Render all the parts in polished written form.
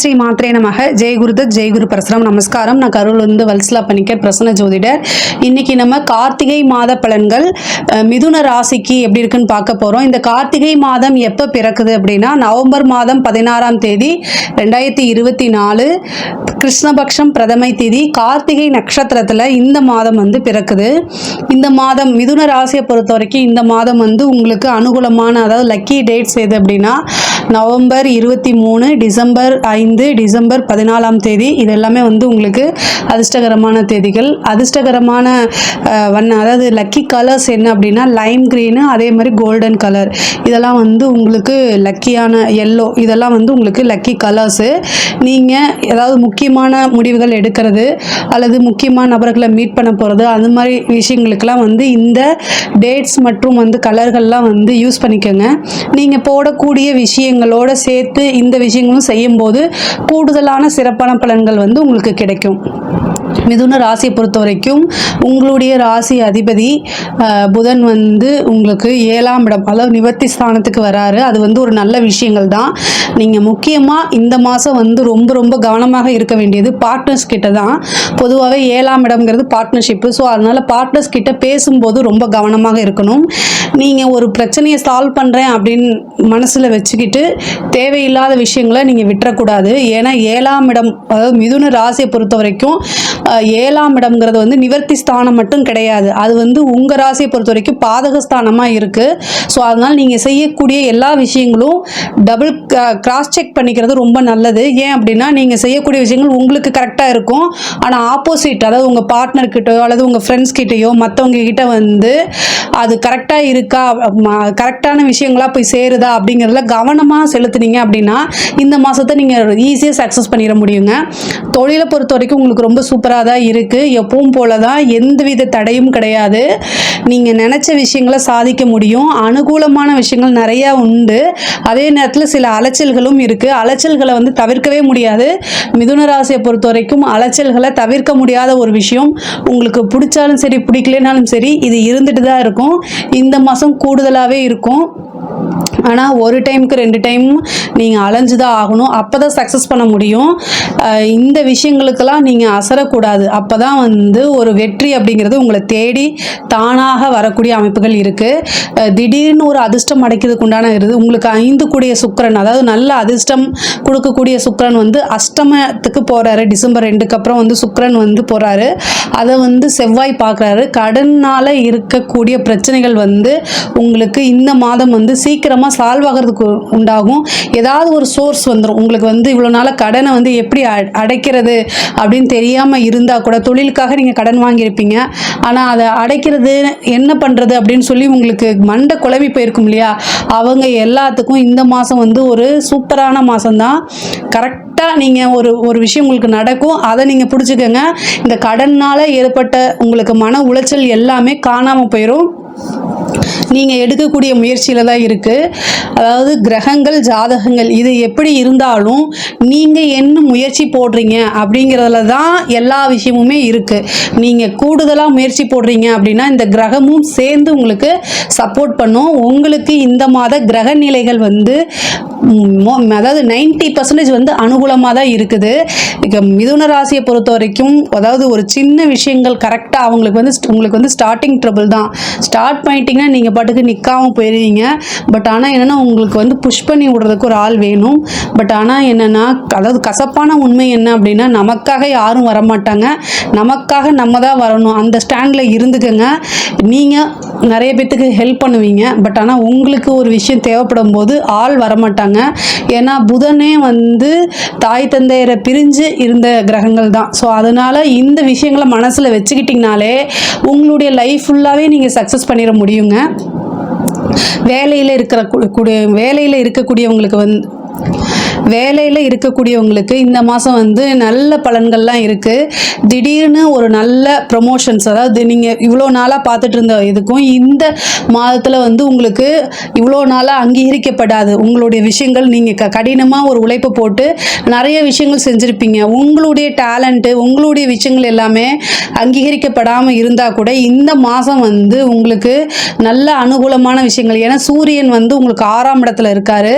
ஸ்ரீ மாத்ரே நமக. ஜெய் குருதத் ஜெய் குரு பரசுராம். நமஸ்காரம். நான் கரூர்லேருந்து வல்சலா பணிக்கர், பிரசன்ன ஜோதிடர். இன்னைக்கு நம்ம கார்த்திகை மாத பலன்கள் மிதுன ராசிக்கு எப்படி இருக்குன்னு பார்க்க போகிறோம். இந்த கார்த்திகை மாதம் எப்போ பிறக்குது அப்படின்னா நவம்பர் மாதம் 16ஆம் தேதி 2024 கிருஷ்ணபக்ஷம் பிரதமை தேதி கார்த்திகை நட்சத்திரத்தில் இந்த மாதம் பிறக்குது. இந்த மாதம் மிதுன ராசியை பொறுத்த வரைக்கும் இந்த மாதம் உங்களுக்கு அனுகூலமான, அதாவது லக்கி டேட்ஸ் எது அப்படின்னா நவம்பர் 23, டிசம்பர் 5, டிசம்பர் 14ஆம் தேதி. இது எல்லாமே உங்களுக்கு அதிர்ஷ்டகரமான தேதிகள். அதிர்ஷ்டகரமான அதாவது லக்கி கலர்ஸ் என்ன அப்படின்னா லைம் க்ரீனு, அதே மாதிரி கோல்டன் கலர். இதெல்லாம் உங்களுக்கு லக்கியான எல்லோ. இதெல்லாம் உங்களுக்கு லக்கி கலர்ஸு. நீங்கள் ஏதாவது முக்கியமான முடிவுகள் எடுக்கிறது அல்லது முக்கியமான நபர்களை மீட் பண்ண போகிறது, அந்த மாதிரி விஷயங்களுக்கெல்லாம் இந்த டேட்ஸ் மற்றும் கலர்கள்லாம் யூஸ் பண்ணிக்கோங்க. நீங்கள் போடக்கூடிய விஷயங்களோட சேர்த்து இந்த விஷயங்களும் செய்யும்போது கூடுதலான சிறப்பான பலன்கள் உங்களுக்கு கிடைக்கும். மிதுன ராசியை பொறுத்த வரைக்கும் உங்களுடைய ராசி அதிபதி புதன் உங்களுக்கு 7ஆம் இடம், அதாவது நிவர்த்தி ஸ்தானத்துக்கு வராரு. அது ஒரு நல்ல விஷயங்கள் தான். நீங்கள் முக்கியமாக இந்த மாதம் ரொம்ப ரொம்ப கவனமாக இருக்க வேண்டியது பார்ட்னர்ஸ் கிட்ட தான். பொதுவாகவே 7ஆம் இடம்ங்கிறது பார்ட்னர்ஷிப்பு. ஸோ அதனால் பார்ட்னர்ஸ் கிட்ட பேசும்போது ரொம்ப கவனமாக இருக்கணும். நீங்கள் ஒரு பிரச்சனையை சால்வ் பண்ணுறேன் அப்படின்னு மனசில் வச்சுக்கிட்டு தேவையில்லாத விஷயங்களை நீங்கள் விட்டுறக்கூடாது. ஏன்னா 7ஆம் இடம், அதாவது மிதுன ராசியை பொறுத்த வரைக்கும் 7ஆம் இடம்ங்கிறது நிவர்த்தி ஸ்தானம் மட்டும் கிடையாது. அது உங்கள் ராசியை பொறுத்த வரைக்கும் பாதக ஸ்தானமாக இருக்குது. ஸோ அதனால் நீங்கள் செய்யக்கூடிய எல்லா விஷயங்களும் டபுள் கிராஸ் செக் பண்ணிக்கிறது ரொம்ப நல்லது. ஏன் அப்படின்னா நீங்கள் செய்யக்கூடிய விஷயங்கள் உங்களுக்கு கரெக்டாக இருக்கும், ஆனால் ஆப்போசிட், அதாவது உங்கள் பார்ட்னர்கிட்டயோ அல்லது உங்கள் ஃப்ரெண்ட்ஸ் கிட்டேயோ மற்றவங்க கிட்ட அது கரெக்டாக இருக்கா, கரெக்டான விஷயங்களாக போய் சேருதா அப்படிங்கிறதுல கவனமாக செலுத்துனீங்க அப்படின்னா இந்த மாதத்தை நீங்கள் ஈஸியாக சக்ஸஸ் பண்ணிட முடியுங்க. தொழிலை பொறுத்த வரைக்கும் உங்களுக்கு ரொம்ப சூப்பராக தான் இருக்குது. எப்பவும் போல தான், எந்தவித தடையும் கிடையாது. நீங்கள் நினச்ச விஷயங்களை சாதிக்க முடியும். அனுகூலமான விஷயங்கள் நிறையா உண்டு. அதே நேரத்தில் சில அலைச்சல்களும் இருக்குது. அலைச்சல்களை தவிர்க்கவே முடியாது. மிதுன ராசியை பொறுத்த வரைக்கும் அலைச்சல்களை தவிர்க்க முடியாத ஒரு விஷயம். உங்களுக்கு பிடிச்சாலும் சரி பிடிக்கலனாலும் சரி இது இருந்துட்டு தான் இருக்கும். இந்த மாதம் கூடுதலாகவே இருக்கும். ஆனால் ஒரு டைமுக்கு 2 டைம் நீங்கள் அலைஞ்சு தான் ஆகணும். அப்போ தான் சக்ஸஸ் பண்ண முடியும். இந்த விஷயங்களுக்கெல்லாம் நீங்கள் அசரக்கூடாது. அப்போ தான் ஒரு வெற்றி அப்படிங்கிறது உங்களை தேடி தானாக வரக்கூடிய அமைப்புகள் இருக்குது. திடீர்னு ஒரு அதிர்ஷ்டம் அடைக்கிறதுக்கு உண்டான இருக்குது. உங்களுக்கு 5 கூடிய சுக்கிரன், அதாவது நல்ல அதிர்ஷ்டம் கொடுக்கக்கூடிய சுக்கிரன் அஷ்டமத்துக்கு போகிறாரு. டிசம்பர் 2க்கு அப்புறம் சுக்கிரன் போகிறாரு. அதை செவ்வாய் பார்க்குறாரு. கடனால் இருக்கக்கூடிய பிரச்சனைகள் உங்களுக்கு இந்த மாதம் சீக்கிரமாக சால்வ் ஆகிறதுக்கு உண்டாகும். ஏதாவது ஒரு சோர்ஸ் வந்துடும். உங்களுக்கு இவ்வளோ நாளாக கடனை எப்படி அடைக்கிறது அப்படின்னு தெரியாமல் இருந்தால் கூட, தொழிலுக்காக நீங்கள் கடன் வாங்கியிருப்பீங்க, ஆனால் அதை அடைக்கிறது என்ன பண்ணுறது அப்படின்னு சொல்லி உங்களுக்கு மண்டை குழம்பி போயிருக்கும் இல்லையா, அவங்க எல்லாத்துக்கும் இந்த மாதம் ஒரு சூப்பரான மாதம்தான். கரெக்டாக நீங்கள் ஒரு விஷயம் உங்களுக்கு நடக்கும். அதை நீங்கள் பிடிச்சிக்கோங்க. இந்த கடனால் ஏற்பட்ட உங்களுக்கு மன உளைச்சல் எல்லாமே காணாமல் போயிடும். நீங்கள் எடுக்கக்கூடிய முயற்சியில் தான் இருக்குது. அதாவது கிரகங்கள், ஜாதகங்கள் இது எப்படி இருந்தாலும் நீங்கள் என்ன முயற்சி போடுறீங்க அப்படிங்கிறதுல தான் எல்லா விஷயமுமே இருக்குது. நீங்கள் கூடுதலாக முயற்சி போடுறீங்க அப்படின்னா இந்த கிரகமும் சேர்ந்து உங்களுக்கு சப்போர்ட் பண்ணும். உங்களுக்கு இந்த மாத கிரக நிலைகள் அதாவது 90% அனுகூலமாக தான் இருக்குது. மிதுன ராசியை பொறுத்த வரைக்கும் அதாவது ஒரு சின்ன விஷயங்கள் கரெக்டாக அவங்களுக்கு உங்களுக்கு ஸ்டார்டிங் ட்ரபிள் தான். ஸ்டார்ட் பண்ணிட்டீங்கன்னா நீங்கள் பாட்டுக்கு நிற்காமல் போயிடுவீங்க. பட் ஆனால் என்னென்னா உங்களுக்கு புஷ் பண்ணி விடுறதுக்கு ஒரு ஆள் வேணும். பட் ஆனால் என்னென்னா, அதாவது கசப்பான உண்மை என்ன அப்படின்னா நமக்காக யாரும் வரமாட்டாங்க, நமக்காக நம்ம தான் வரணும். அந்த ஸ்டாண்டில் இருந்துக்கங்க. நீங்கள் நிறைய பேத்துக்கு ஹெல்ப் பண்ணுவீங்க. பட் ஆனால் உங்களுக்கு ஒரு விஷயம் தேவைப்படும் போது ஆள் வரமாட்டாங்க. ஏன்னா புதனே தாய் தந்தையரை பிரிஞ்சு இருந்த கிரகங்கள் தான். ஸோ அதனால் இந்த விஷயங்களை மனசில் வச்சுக்கிட்டிங்கனாலே உங்களுடைய லைஃப் ஃபுல்லாகவே நீங்கள் சக்ஸஸ் பண்ணிட முடியுங்க. வேலையில் இருக்கக்கூடியவங்களுக்கு இந்த மாதம் நல்ல பலன்கள்லாம் இருக்குது. திடீர்னு ஒரு நல்ல ப்ரமோஷன்ஸ், அதாவது நீங்கள் இவ்வளோ நாளாக பார்த்துட்டு இருந்த இதுக்கும் இந்த மாதத்தில் உங்களுக்கு இவ்வளோ நாளாக அங்கீகரிக்கப்படாது உங்களுடைய விஷயங்கள். நீங்கள் கடினமாக ஒரு உழைப்பு போட்டு நிறைய விஷயங்கள் செஞ்சுருப்பீங்க. உங்களுடைய டேலண்ட்டு, உங்களுடைய விஷயங்கள் எல்லாமே அங்கீகரிக்கப்படாமல் இருந்தால் கூட இந்த மாதம் உங்களுக்கு நல்ல அனுகூலமான விஷயங்கள். ஏன்னா சூரியன் உங்களுக்கு 6ஆம் இடத்துல இருக்காரு.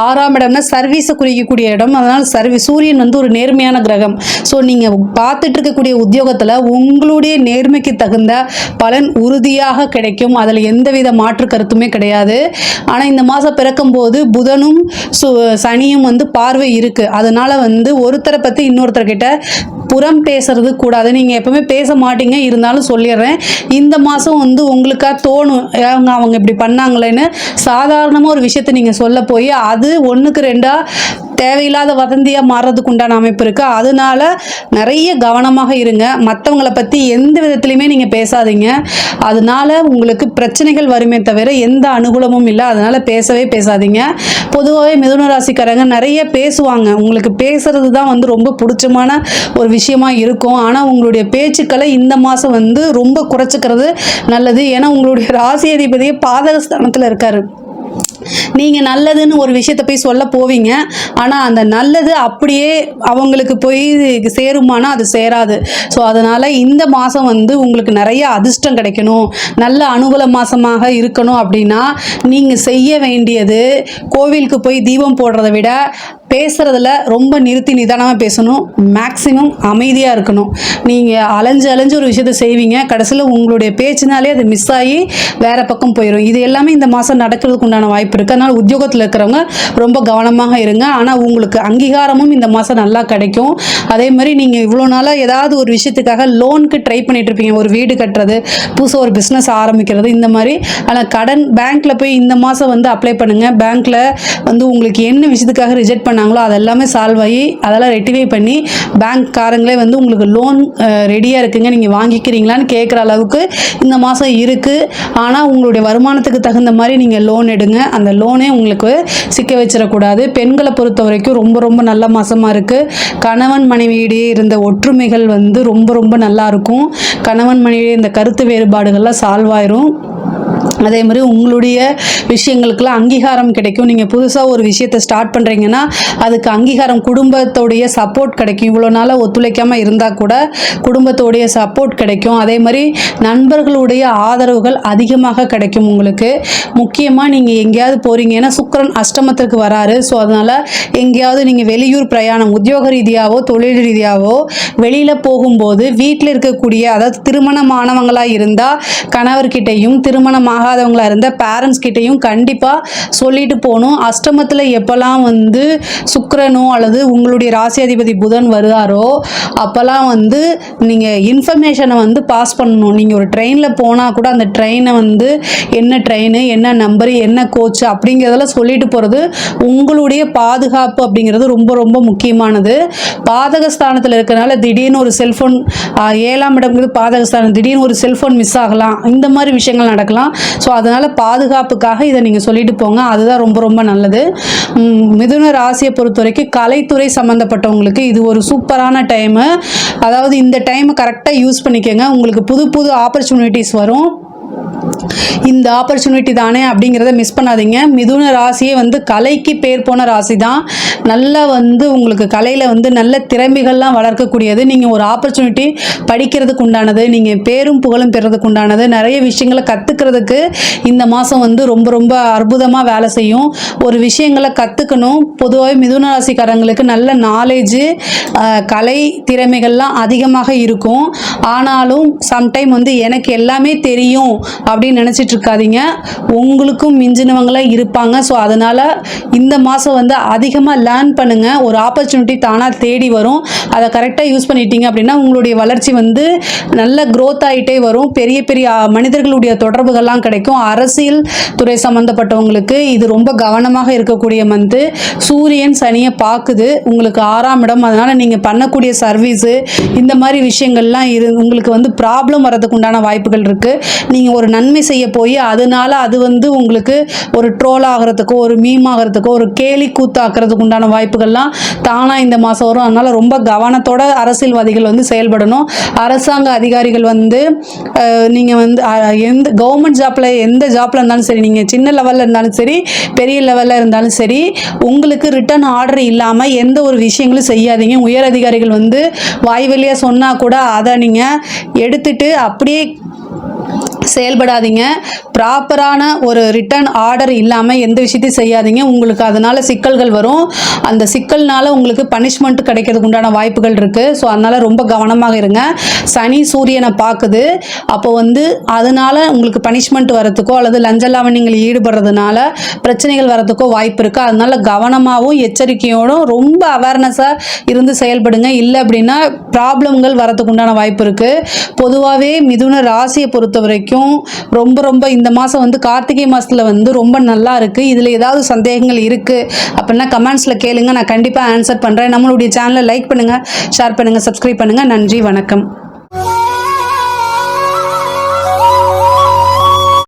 6ஆம் இடம்னா சர்வீஸை வைக்கக்கூடிய இடம். அதனால் சூரியன் வந்து ஒரு நேர்மையான கிரகம். ஸோ நீங்கள் பார்த்துட்டு இருக்கக்கூடிய உத்தியோகத்தில் உங்களுடைய நேர்மைக்கு தகுந்த பலன் உறுதியாக கிடைக்கும். அதில் எந்தவித மாற்று கருத்துமே கிடையாது. ஆனால் இந்த மாதம் பிறக்கும் போது புதனும் சனியும் வந்து பார்வை இருக்குது. அதனால் வந்து ஒருத்தரை பற்றி இன்னொருத்தர்கிட்ட புறம் பேசுறது கூடாது. நீங்கள் எப்பவுமே பேச மாட்டீங்க, இருந்தாலும் சொல்லிடுறேன். இந்த மாதம் வந்து உங்களுக்காக தோணும் அவங்க இப்படி பண்ணாங்களேன்னு. சாதாரணமாக ஒரு விஷயத்தை நீங்கள் சொல்ல போய் அது 1க்கு 2 தேவையில்லாத வதந்தியாக மாறுறதுக்கு உண்டான அமைப்பு இருக்குது. அதனால நிறைய கவனமாக இருங்க. மற்றவங்களை பற்றி எந்த விதத்துலையுமே நீங்கள் பேசாதீங்க. அதனால உங்களுக்கு பிரச்சனைகள் வருமே தவிர எந்த அனுகூலமும் இல்லை. அதனால் பேசவே பேசாதீங்க. பொதுவாகவே மிதுன ராசிக்காரங்க நிறைய பேசுவாங்க. உங்களுக்கு பேசுறது தான் வந்து ரொம்ப பிடிச்சமான ஒரு விஷயமா இருக்கும். ஆனால் உங்களுடைய பேச்சுக்களை இந்த மாதம் வந்து ரொம்ப குறைச்சிக்கிறது நல்லது. ஏன்னா உங்களுடைய ராசி அதிபதியே பாதகஸ்தானத்தில் இருக்காரு. நீங்கள் நல்லதுன்னு ஒரு விஷயத்தை போய் சொல்ல போவீங்க. ஆனால் அந்த நல்லது அப்படியே அவங்களுக்கு போய் சேருமானா அது சேராது. ஸோ அதனால் இந்த மாதம் வந்து உங்களுக்கு நிறைய அதிர்ஷ்டம் கிடைக்கணும், நல்ல அனுகூல மாதமாக இருக்கணும் அப்படின்னா நீங்கள் செய்ய வேண்டியது கோவிலுக்கு போய் தீபம் போடுறதை விட பேசுகிறதுல ரொம்ப நிறுத்தி நிதானமாக பேசணும். மேக்ஸிமம் அமைதியாக இருக்கணும். நீங்கள் அலைஞ்சு ஒரு விஷயத்தை செய்வீங்க, கடைசியில் உங்களுடைய பேச்சினாலே அது மிஸ் ஆகி வேறு பக்கம் போயிடும். இது எல்லாமே இந்த மாதம் நடக்கிறதுக்கு உண்டான வாய்ப்பு இருக்குது. அதனால் உத்தியோகத்தில் இருக்கிறவங்க ரொம்ப கவனமாக இருங்க. ஆனால் உங்களுக்கு அங்கீகாரமும் இந்த மாதம் நல்லா கிடைக்கும். அதே மாதிரி நீங்கள் இவ்வளோ நாளாக ஏதாவது ஒரு விஷயத்துக்காக லோனுக்கு ட்ரை பண்ணிட்டு இருப்பீங்க. ஒரு வீடு கட்டுறது, புதுசாக ஒரு பிஸ்னஸ் ஆரம்பிக்கிறது, இந்த மாதிரி. ஆனால் கடன் பேங்க்கில் போய் இந்த மாதம் வந்து அப்ளை பண்ணுங்கள். பேங்க்கில் வந்து உங்களுக்கு என்ன விஷயத்துக்காக ரிஜெக்ட் பண்ணாங்களோ அதெல்லாமே சால்வ் ஆகி அதெல்லாம் ரெட்டிஃபை பண்ணி பேங்க்காரங்களே வந்து உங்களுக்கு லோன் ரெடியாக இருக்குங்க, நீங்கள் வாங்கிக்கிறீங்களான்னு கேட்குற அளவுக்கு இந்த மாதம் இருக்குது. ஆனால் உங்களுடைய வருமானத்துக்கு தகுந்த மாதிரி நீங்கள் லோன் எடுங்க. அந்த லோனே உங்களுக்கு சிக்க வச்சிடக்கூடாது. பெண்களை பொறுத்த வரைக்கும் ரொம்ப ரொம்ப நல்ல மாதமாக இருக்குது. கணவன் மனைவியிடையே இருந்த ஒற்றுமைகள் வந்து ரொம்ப நல்லா இருக்கும். கணவன் மனைவியிடையே இந்த கருத்து வேறுபாடுகள்லாம் சால்வ் ஆயிரும். அதே மாதிரி உங்களுடைய விஷயங்களுக்கெல்லாம் அங்கீகாரம் கிடைக்கும். நீங்கள் புதுசாக ஒரு விஷயத்தை ஸ்டார்ட் பண்ணுறீங்கன்னா அதுக்கு அங்கீகாரம், குடும்பத்தோடைய சப்போர்ட் கிடைக்கும். இவ்வளோ நாளாக ஒத்துழைக்காமல் இருந்தால் கூட குடும்பத்தோடைய சப்போர்ட் கிடைக்கும். அதே மாதிரி நண்பர்களுடைய ஆதரவுகள் அதிகமாக கிடைக்கும் உங்களுக்கு. முக்கியமாக நீங்கள் எங்கேயாவது போகிறீங்கன்னா சுக்கிரன் அஷ்டமத்திற்கு வராரு. ஸோ அதனால் எங்கேயாவது நீங்கள் வெளியூர் பிரயாணம், உத்தியோக ரீதியாகவோ தொழில் ரீதியாகவோ வெளியில் போகும்போது வீட்டில் இருக்கக்கூடிய, அதாவது திருமணமானவங்களாக இருந்தால் கணவர்கிட்டையும், திருமணமாக ஆகாதவங்களா இருந்த பேரண்ட்ஸ் கிட்டையும் கண்டிப்பாக சொல்லிட்டு போகணும். அஷ்டமத்தில் எப்போல்லாம் வந்து சுக்கிரனோ அல்லது உங்களுடைய ராசி அதிபதி புதன் வருதாரோ அப்போல்லாம் வந்து நீங்கள் இன்ஃபர்மேஷனை வந்து பாஸ் பண்ணணும். நீங்கள் ஒரு ட்ரெயினில் போனால் கூட அந்த ட்ரெயினை வந்து என்ன ட்ரெயின், என்ன நம்பரு, என்ன கோச் அப்படிங்கிறதெல்லாம் சொல்லிட்டு போகிறது உங்களுடைய பாதுகாப்பு அப்படிங்கிறது ரொம்ப முக்கியமானது. பாதகஸ்தானத்தில் இருக்கிறனால திடீர்னு ஒரு செல்ஃபோன், 7ஆம் இடம்ங்கிறது பாதகஸ்தானம், திடீர்னு ஒரு செல்ஃபோன் மிஸ் ஆகலாம். இந்த மாதிரி விஷயங்கள் நடக்கலாம். ஸோ அதனால் பாதுகாப்புக்காக இதை நீங்கள் சொல்லிட்டு போங்க. அதுதான் ரொம்ப நல்லது. மிதுன ராசியை பொறுத்த வரைக்கும் கலைத்துறை சம்மந்தப்பட்டவங்களுக்கு இது ஒரு சூப்பரான டைமு. அதாவது இந்த டைமை கரெக்டாக யூஸ் பண்ணிக்கோங்க. உங்களுக்கு புது ஆப்பர்ச்சுனிட்டிஸ் வரும். இந்த ஆப்பர்ச்சுனிட்டி தானே அப்படிங்கிறத மிஸ் பண்ணாதீங்க. மிதுன ராசியே வந்து கலைக்கு பேர் போன ராசி தான். நல்லா வந்து உங்களுக்கு கலையில் வந்து நல்ல திறமைகள்லாம் வளர்க்கக்கூடியது. நீங்கள் ஒரு ஆப்பர்ச்சுனிட்டி படிக்கிறதுக்கு உண்டானது, நீங்கள் பேரும் புகழும் பெறதுக்கு உண்டானது, நிறைய விஷயங்களை கற்றுக்கிறதுக்கு இந்த மாதம் வந்து ரொம்ப அற்புதமாக வேலை செய்யும். ஒரு விஷயங்களை கற்றுக்கணும். பொதுவாகவே மிதுன ராசிக்காரங்களுக்கு நல்ல நாலேஜு, கலை திறமைகள்லாம் அதிகமாக இருக்கும். ஆனாலும் சம்டைம் வந்து எனக்கு எல்லாமே தெரியும் அப்படின்னு நினச்சிட்டு இருக்காதீங்க. உங்களுக்கும் மிஞ்சினவங்களே இருப்பாங்க. ஸோ அதனால் இந்த மாதம் வந்து அதிகமாக லேர்ன் பண்ணுங்கள். ஒரு ஆப்பர்ச்சுனிட்டி தானாக தேடி வரும். அதை கரெக்டாக யூஸ் பண்ணிட்டீங்க அப்படின்னா உங்களுடைய வளர்ச்சி வந்து நல்ல க்ரோத் ஆகிட்டே வரும். பெரிய மனிதர்களுடைய தொடர்புகள்லாம் கிடைக்கும். அரசியல் துறை சம்மந்தப்பட்டவங்களுக்கு இது ரொம்ப கவனமாக இருக்கக்கூடிய மந்த்து. சூரியன் சனியை பார்க்குது உங்களுக்கு 6ஆம் இடம். அதனால் நீங்கள் பண்ணக்கூடிய சர்வீஸு இந்த மாதிரி விஷயங்கள்லாம் உங்களுக்கு வந்து ப்ராப்ளம் வரதுக்கு உண்டான வாய்ப்புகள் இருக்குது. நீங்கள் ஒரு நன்மை செய்ய போய் அதனால அது வந்து உங்களுக்கு ஒரு ட்ரோல் ஆகிறதுக்கோ, ஒரு மீம் ஆகிறதுக்கோ, ஒரு கேலி கூத்தாக்குறதுக்கு உண்டான வாய்ப்புகள்லாம் தானாக இந்த மாதம் வரும். அதனால் ரொம்ப கவனத்தோட அரசியல்வாதிகள் வந்து செயல்படணும். அரசாங்க அதிகாரிகள் வந்து நீங்கள் வந்து எந்த கவர்மெண்ட் ஜாப்பில், எந்த ஜாப்பில் இருந்தாலும் சரி, நீங்கள் சின்ன லெவலில் இருந்தாலும் சரி, பெரிய லெவலில் இருந்தாலும் சரி, உங்களுக்கு ரிட்டர்ன் ஆர்டர் இல்லாமல் எந்த ஒரு விஷயங்களும் செய்யாதீங்க. உயர் அதிகாரிகள் வந்து வாய் வழியாக சொன்னால் கூட அதை நீங்கள் எடுத்துட்டு அப்படியே செயல்படாதீங்க. ப்ராப்பரான ஒரு ரிட்டர்ன் ஆர்டர் இல்லாமல் எந்த விஷயத்தையும் செய்யாதீங்க. உங்களுக்கு அதனால் சிக்கல்கள் வரும். அந்த சிக்கல்னால உங்களுக்கு பனிஷ்மெண்ட் கிடைக்கிறதுக்கு உண்டான வாய்ப்புகள் இருக்குது. ஸோ அதனால் ரொம்ப கவனமாக இருங்க. சனி சூரியனை பார்க்குது. அப்போ அதனால உங்களுக்கு பனிஷ்மெண்ட் வரத்துக்கோ அல்லது லஞ்ச லாவண்யங்களில் ஈடுபடுறதுனால பிரச்சனைகள் வரத்துக்கோ வாய்ப்பு இருக்குது. அதனால கவனமாகவும் எச்சரிக்கையோடும் ரொம்ப அவேர்னஸாக இருந்து செயல்படுங்க. இல்லை அப்படின்னா ப்ராப்ளம்கள் வரத்துக்கு உண்டான வாய்ப்பு இருக்குது. பொதுவாகவே மிதுன ராசியை பொறுத்த வரைக்கும் ரொம்ப இந்த மாதம் கார்த்திகை மாதத்தில் ரொம்ப நல்லா இருக்குது. இதில் ஏதாவது சந்தேகங்கள் இருக்குது அப்படின்னா கமெண்ட்ஸில் கேளுங்க. நான் கண்டிப்பாக ஆன்சர் பண்ணுறேன். நம்மளுடைய சேனலை லைக் பண்ணுங்கள், ஷேர் பண்ணுங்கள், சப்ஸ்கிரைப் பண்ணுங்கள். நன்றி, வணக்கம்.